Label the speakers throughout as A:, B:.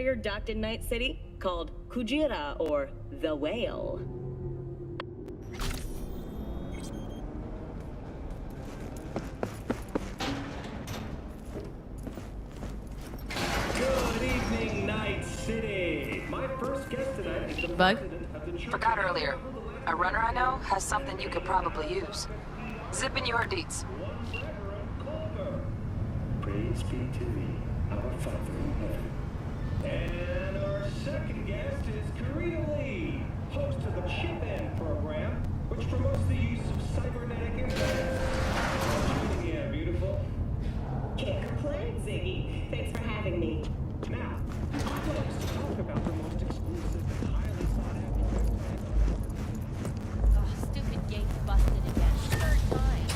A: carrier docked in Night City called Kujira, or the Whale.
B: Good evening, Night City. My first guest tonight is the
C: Bug?
B: president of the Church.
D: Forgot earlier. A runner I know has something you could probably use. Zip in your deets.
B: Praise be to thee, our Father in heaven. And our second guest is Karina Lee, host of the Chip In program, which promotes the use of cybernetic implants. Yeah, beautiful.
A: Can't complain, Ziggy. Thanks for having me.
B: Now, I'd like us to talk about the most exclusive and highly sought after implants.
E: Oh, stupid gate's busted again. Third time.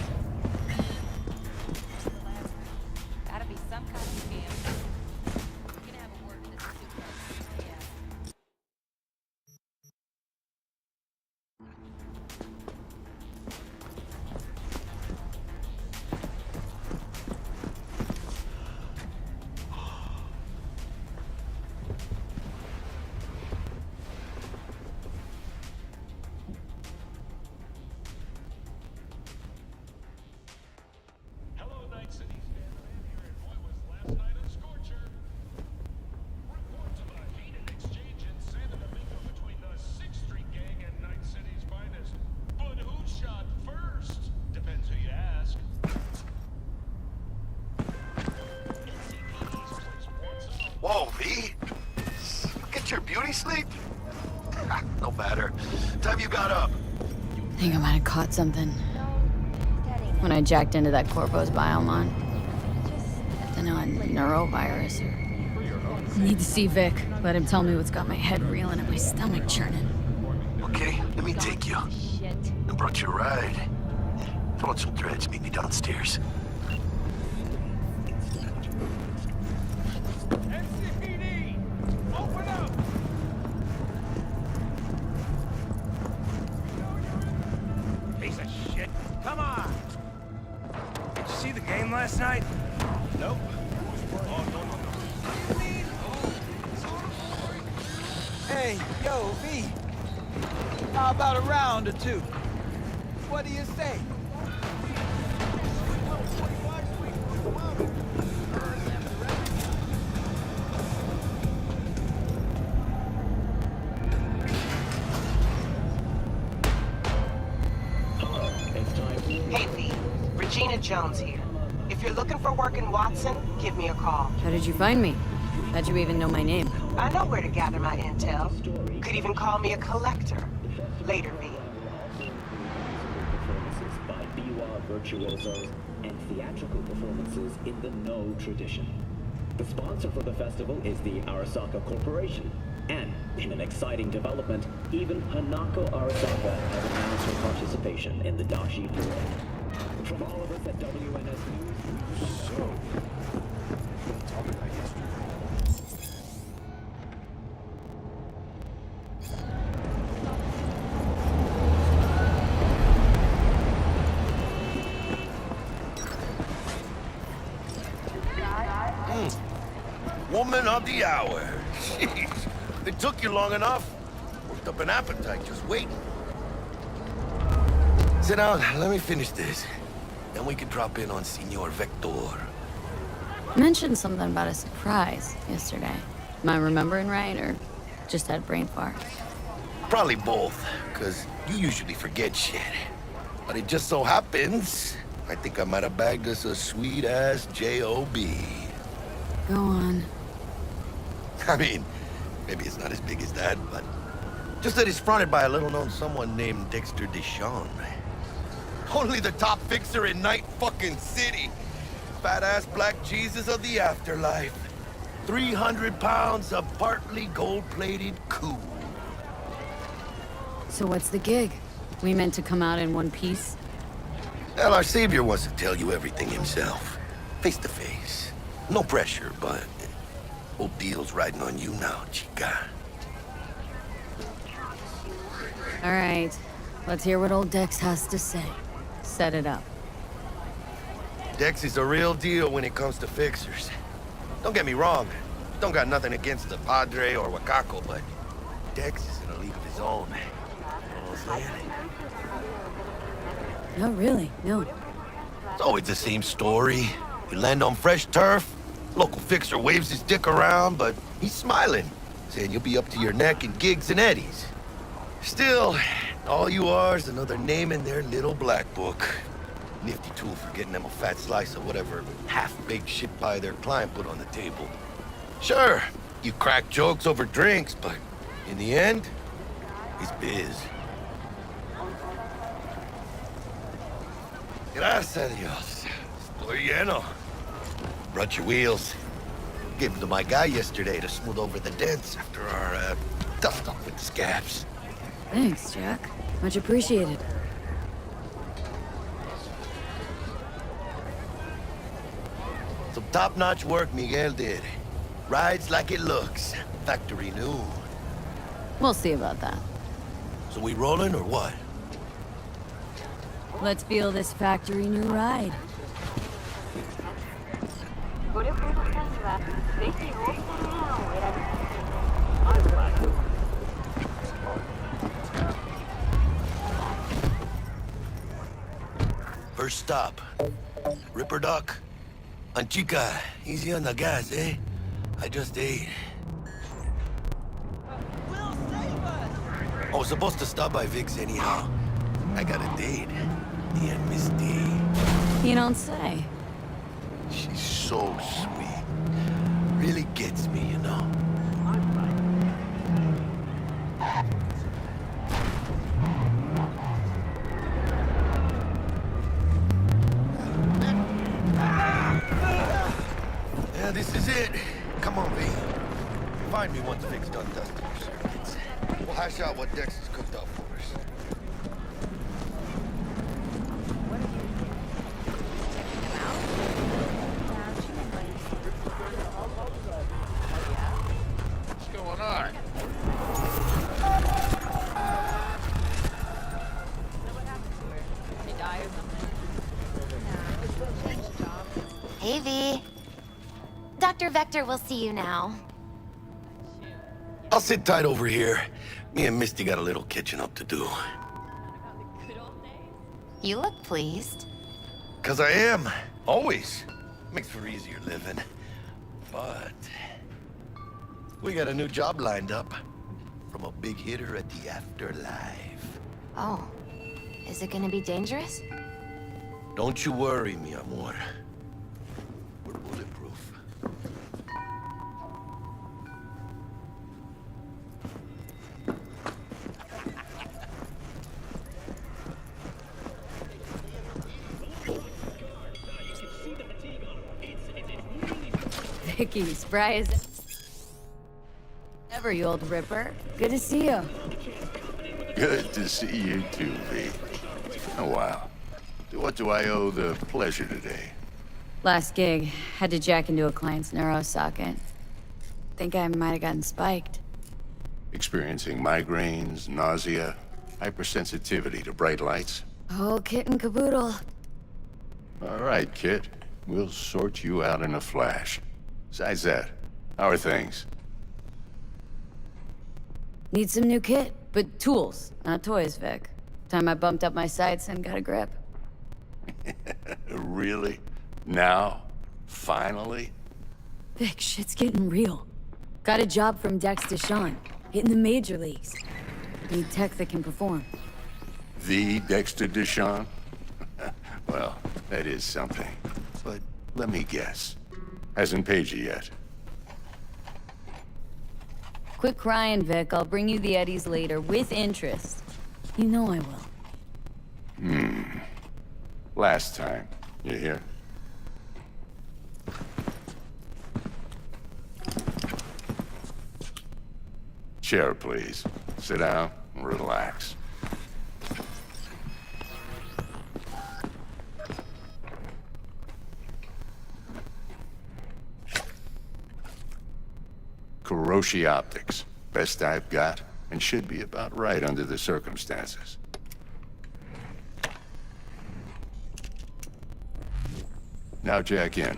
E: Gotta be some kind of scam. We're gonna have a word with this stupid. Yeah.
F: Hello, Night City. Stand here in what was last night a scorcher. Reports of a heated exchange in San Domingo between the 6th Street Gang and Night City's finest. But who shot first? Depends who you ask. NCPD's place once up.
G: Whoa, V. Get your beauty sleep? No matter. Time you got up.
C: I think I might have caught something when I jacked into that Corpo's biomon. I know, a neurovirus or... I need to see Vic. Let him tell me what's got my head reeling and my stomach churning.
G: Okay, let me take you.
E: Shit.
G: I brought you a ride. Throw on some threads, meet me downstairs.
F: NCPD! Open up!
H: Piece of shit. Come on! Did you see the game last night?
F: Nope. Oh, no.
I: Hey, yo, V. How about a round or two? What do you say?
D: Hey, V. Regina Jones here. If you're looking for work in Watson, give me a call.
C: How did you find me? How'd you even know my name?
D: I know where to gather my intel. Could even call me a collector. Later, V.
B: Performances by biwa virtuosos and theatrical performances in the No tradition. The sponsor for the festival is the Arasaka Corporation. And, in an exciting development, even Hanako Arasaka has announced her participation in the Dashi Parade. From all of us at WNS News,
H: So, talk about yesterday.
G: Woman of the hour. Jeez. It took you long enough. Worked up an appetite just waiting. Sit down, let me finish this. Then we can drop in on Senor Vector.
C: Mentioned something about a surprise yesterday. Am I remembering right, or just had a brain fart?
G: Probably both, because you usually forget shit. But it just so happens, I think I might have bagged us a sweet-ass J.O.B.
C: Go on.
G: I mean, maybe it's not as big as that, but just that it's fronted by a little-known someone named Dexter Deshawn. Only the top fixer in Night fucking City. Fat-ass black Jesus of the afterlife. 300 pounds of partly gold-plated cool.
C: So what's the gig? We meant to come out in one piece?
G: Well, our savior wants to tell you everything himself. Face to face. No pressure, but whole deal's riding on you now, chica.
C: All right, let's hear what old Dex has to say. Set it up.
G: Dex is a real deal when it comes to fixers. Don't get me wrong, Don't got nothing against the Padre or Wakako, but Dex is in a league of his own. You know what I'm saying?
C: No, really, no.
G: It's always the same story. You land on fresh turf, local fixer waves his dick around, but he's smiling, saying you'll be up to your neck in gigs and eddies. Still, all you are is another name in their little black book. Nifty tool for getting them a fat slice of whatever half-baked shit pie their client put on the table. Sure, you crack jokes over drinks, but in the end, it's biz. Gracias a Dios. Estoy lleno. Brought your wheels. Gave them to my guy yesterday to smooth over the dents after our, dust-up with the scabs.
C: Thanks, Jack. Much appreciated.
G: Some top-notch work Miguel did. Rides like it looks. Factory new.
C: We'll see about that.
G: So we rolling or what?
C: Let's feel this factory new ride.
G: First stop. Ripper Duck. Anchica, easy on the gas, eh? I just ate. I was supposed to stop by Vic's anyhow. I got a date. Me and Miss D.
C: You don't say.
G: She's so sweet. Really gets me, you know? Yeah, this is it. Come on, V. Find me once Vic's done dusting your circuits. We'll hash out what Dex has cooked up for us.
H: What's going on?
J: Hey, V. Dr. Vector will see you now.
G: I'll sit tight over here. Me and Misty got a little catching up to do.
J: You look pleased.
G: 'Cause I am. Always. Makes for easier living. But we got a new job lined up from a big hitter at the afterlife.
J: Oh. Is it gonna be dangerous?
G: Don't you worry, mi amor. We're bulletproof.
C: Vicky, spry as ever, you old ripper. Good to see you.
K: Good to see you too, V. Oh, wow. To what do I owe the pleasure today?
C: Last gig, had to jack into a client's neuro socket. Think I might have gotten spiked.
K: Experiencing migraines, nausea, hypersensitivity to bright lights?
C: Oh, kit and caboodle.
K: All right, kid. We'll sort you out in a flash. Besides that, how are things?
C: Need some new kit, but tools, not toys, Vic. Time I bumped up my sights and got a grip.
K: Really? Now? Finally?
C: Vic, shit's getting real. Got a job from Dex Deshawn, hitting the major leagues. Need tech that can perform.
K: The Dexter Deshawn? Well, that is something. But let me guess. Hasn't paid you yet.
C: Quit crying, Vic. I'll bring you the eddies later, with interest. You know I will.
K: Last time. You hear? Chair, please. Sit down and relax. Kuroshi Optics. Best I've got, and should be about right under the circumstances. Now jack in.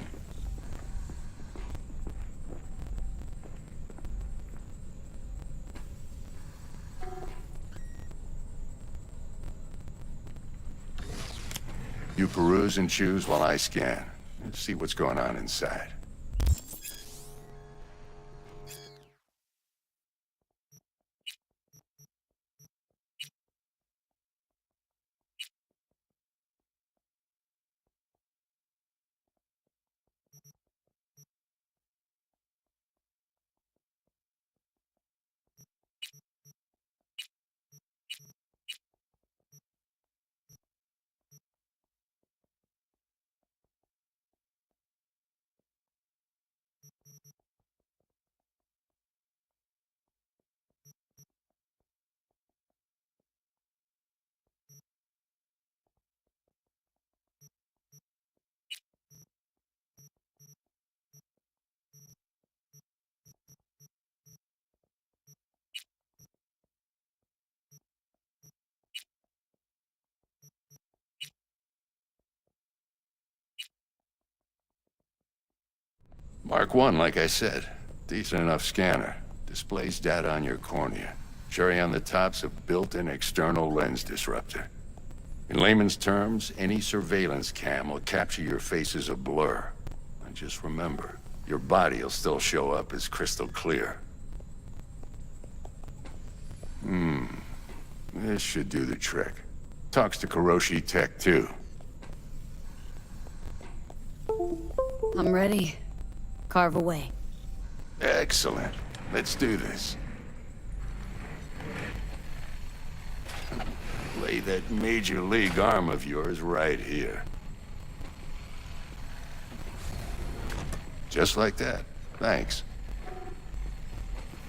K: You peruse and choose while I scan. See what's going on inside. Mark 1, like I said. Decent enough scanner. Displays data on your cornea. Cherry on the top's a built-in external lens disruptor. In layman's terms, any surveillance cam will capture your face as a blur. And just remember, your body will still show up as crystal clear. This should do the trick. Talks to Kuroshi Tech, too.
C: I'm ready. Carve away.
K: Excellent. Let's do this. Lay that major league arm of yours right here. Just like that. Thanks.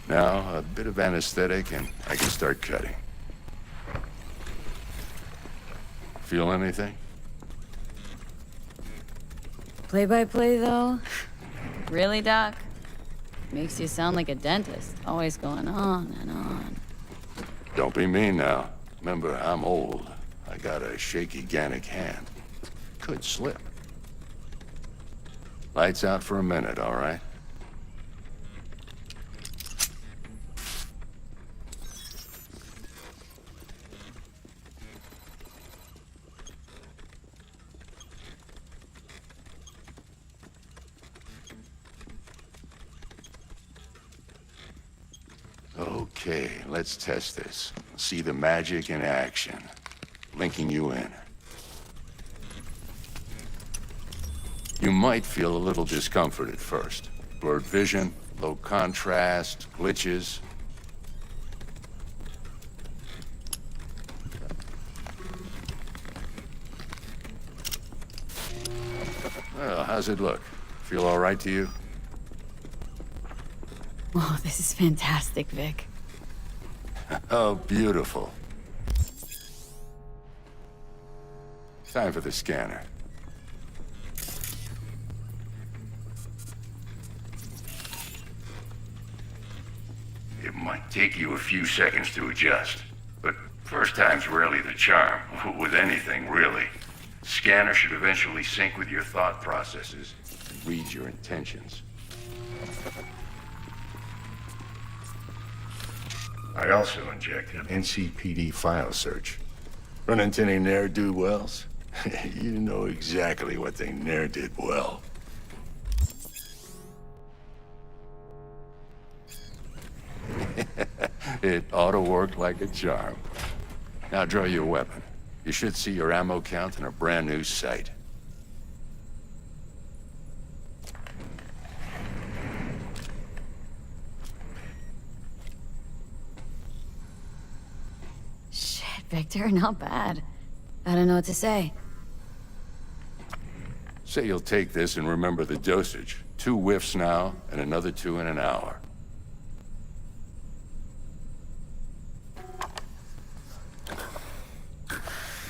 K: Now, a bit of anesthetic and I can start cutting. Feel anything?
C: Play-by-play, though? Really, Doc? Makes you sound like a dentist, always going on and on.
K: Don't be mean now. Remember, I'm old. I got a shaky Gannic hand. Could slip. Lights out for a minute, all right? Okay, let's test this. See the magic in action. Linking you in. You might feel a little discomfort at first. Blurred vision, low contrast, glitches. Well, how's it look? Feel all right to you?
C: Oh, this is fantastic, Vic.
K: Oh, beautiful. Time for the scanner. It might take you a few seconds to adjust, but first time's rarely the charm, with anything, really. Scanner should eventually sync with your thought processes and read your intentions. I also injected an NCPD file search. Run into any ne'er-do-wells? You know exactly what they ne'er did well. It ought to work like a charm. Now draw your weapon. You should see your ammo count in a brand new sight.
C: Victor, not bad. I don't know what to say.
K: Say you'll take this and remember the dosage. 2 whiffs now, and another 2 in an hour.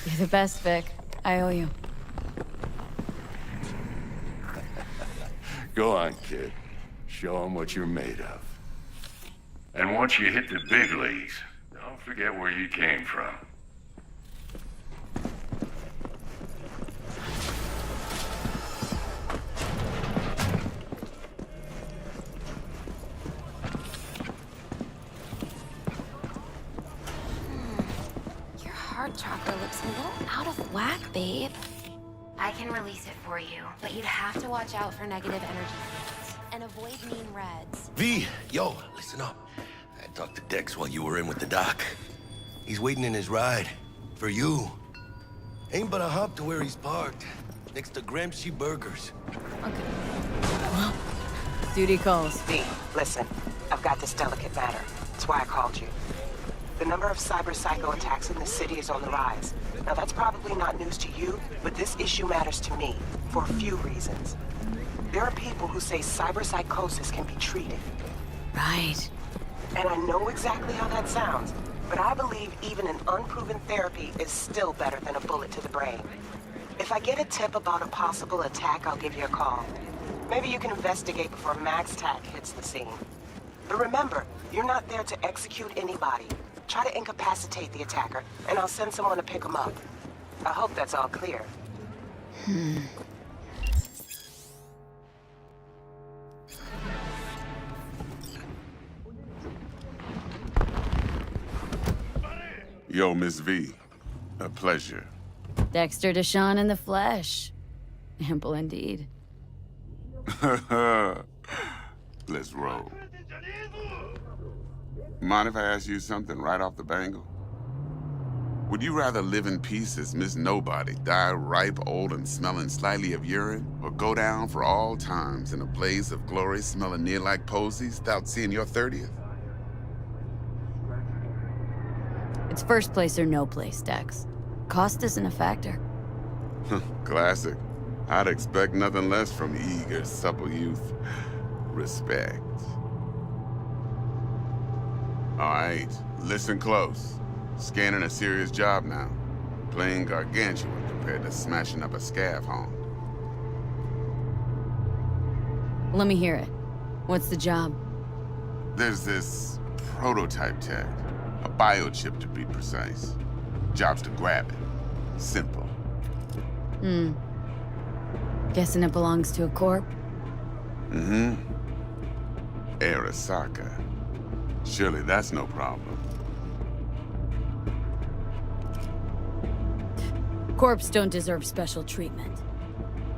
C: You're the best, Vic. I owe you.
K: Go on, kid. Show them what you're made of. And once you hit the big leagues, don't forget where you came from.
J: Your heart chakra looks a little out of whack, babe. can release it for you, but you'd have to watch out for negative energy fields and avoid mean reds.
G: V, yo, listen up. I talked to Dex while you were in with the doc. He's waiting in his ride. For you. Ain't but a hop to where he's parked. Next to Gramsci Burgers.
C: Okay. Well, duty calls.
D: V, listen. I've got this delicate matter. That's why I called you. The number of cyber psycho attacks in the city is on the rise. Now that's probably not news to you, but this issue matters to me for a few reasons. There are people who say cyber psychosis can be treated.
C: Right.
D: And I know exactly how that sounds, but I believe even an unproven therapy is still better than a bullet to the brain. If I get a tip about a possible attack, I'll give you a call. Maybe you can investigate before MaxTac hits the scene. But remember, you're not there to execute anybody. Try to incapacitate the attacker, and I'll send someone to pick him up. I hope that's all clear.
L: Yo, Miss V. A pleasure.
C: Dexter Deshawn in the flesh. Ample indeed.
L: Let's roll. Mind if I ask you something right off the bangle? Would you rather live in peace as Miss Nobody, die ripe, old, and smelling slightly of urine, or go down for all times in a blaze of glory smelling near like posies without seeing your 30th?
C: It's first place or no place, Dex. Cost isn't a factor.
L: Classic. I'd expect nothing less from eager, supple youth. Respect. All right, listen close. Scanning a serious job now. Playing gargantuan compared to smashing up a scaffold.
C: Let me hear it. What's the job?
L: There's this prototype tech. A biochip to be precise. Job's to grab it. Simple.
C: Guessing it belongs to a corp?
L: Mm-hmm. Arasaka. Surely that's no problem.
C: Corps don't deserve special treatment.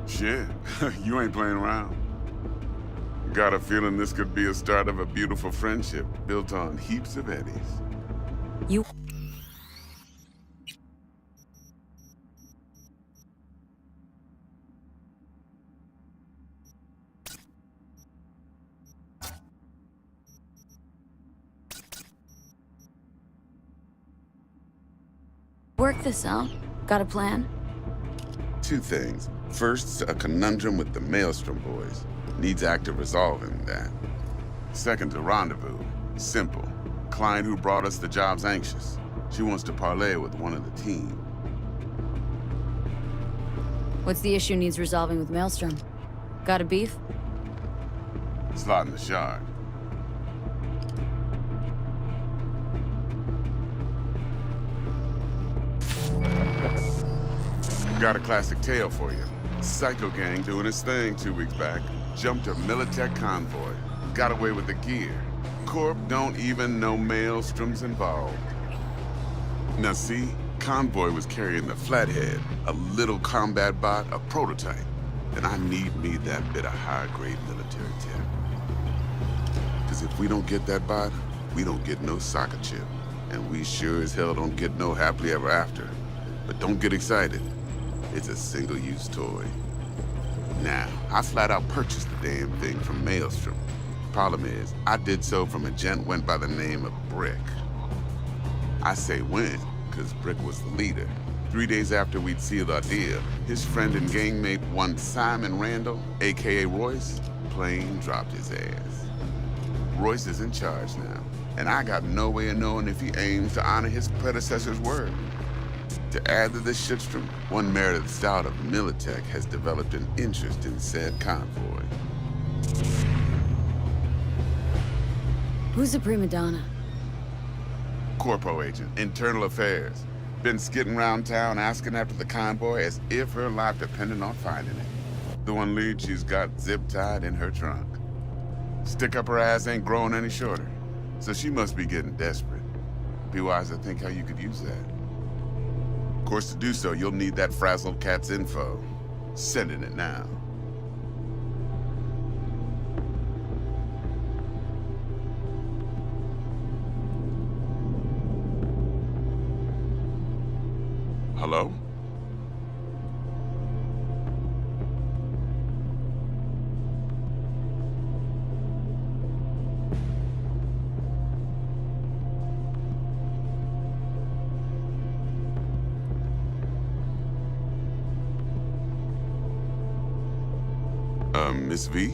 L: Shit, you ain't playing around. Got a feeling this could be a start of a beautiful friendship built on heaps of eddies.
C: You... Work this out? Got a plan?
L: Two things. First, a conundrum with the Maelstrom boys. Needs active resolving that. Second, a rendezvous. Simple. Client who brought us the job's anxious. She wants to parlay with one of the team.
C: What's the issue needs resolving with Maelstrom? Got a beef?
L: Slot in the shard. Got a classic tale for you. Psycho gang doing his thing 2 weeks back. Jumped a Militech convoy. Got away with the gear. Corp don't even know Maelstrom's involved. Now see, convoy was carrying the Flathead, a little combat bot, a prototype. And I need me that bit of high-grade military tech. Because if we don't get that bot, we don't get no soccer chip. And we sure as hell don't get no happily ever after. But don't get excited. It's a single-use toy. Now, I flat out purchased the damn thing from Maelstrom. Problem is, I did so from a gent went by the name of Brick. I say when, because Brick was the leader. 3 days after we'd sealed our deal, his friend and gangmate, one Simon Randall, aka Royce, plain dropped his ass. Royce is in charge now, and I got no way of knowing if he aims to honor his predecessor's word. To add to this shitstrom, one Meredith Stout of Militech has developed an interest in said convoy.
C: Who's the prima donna?
L: Corpo agent, internal affairs. Been skidding around town asking after the convoy as if her life depended on finding it. The one lead she's got zip-tied in her trunk. Stick up her ass ain't growing any shorter, so she must be getting desperate. Be wise to think how you could use that. Of course, to do so, you'll need that frazzled cat's info. Sending it now. Hello? Miss V?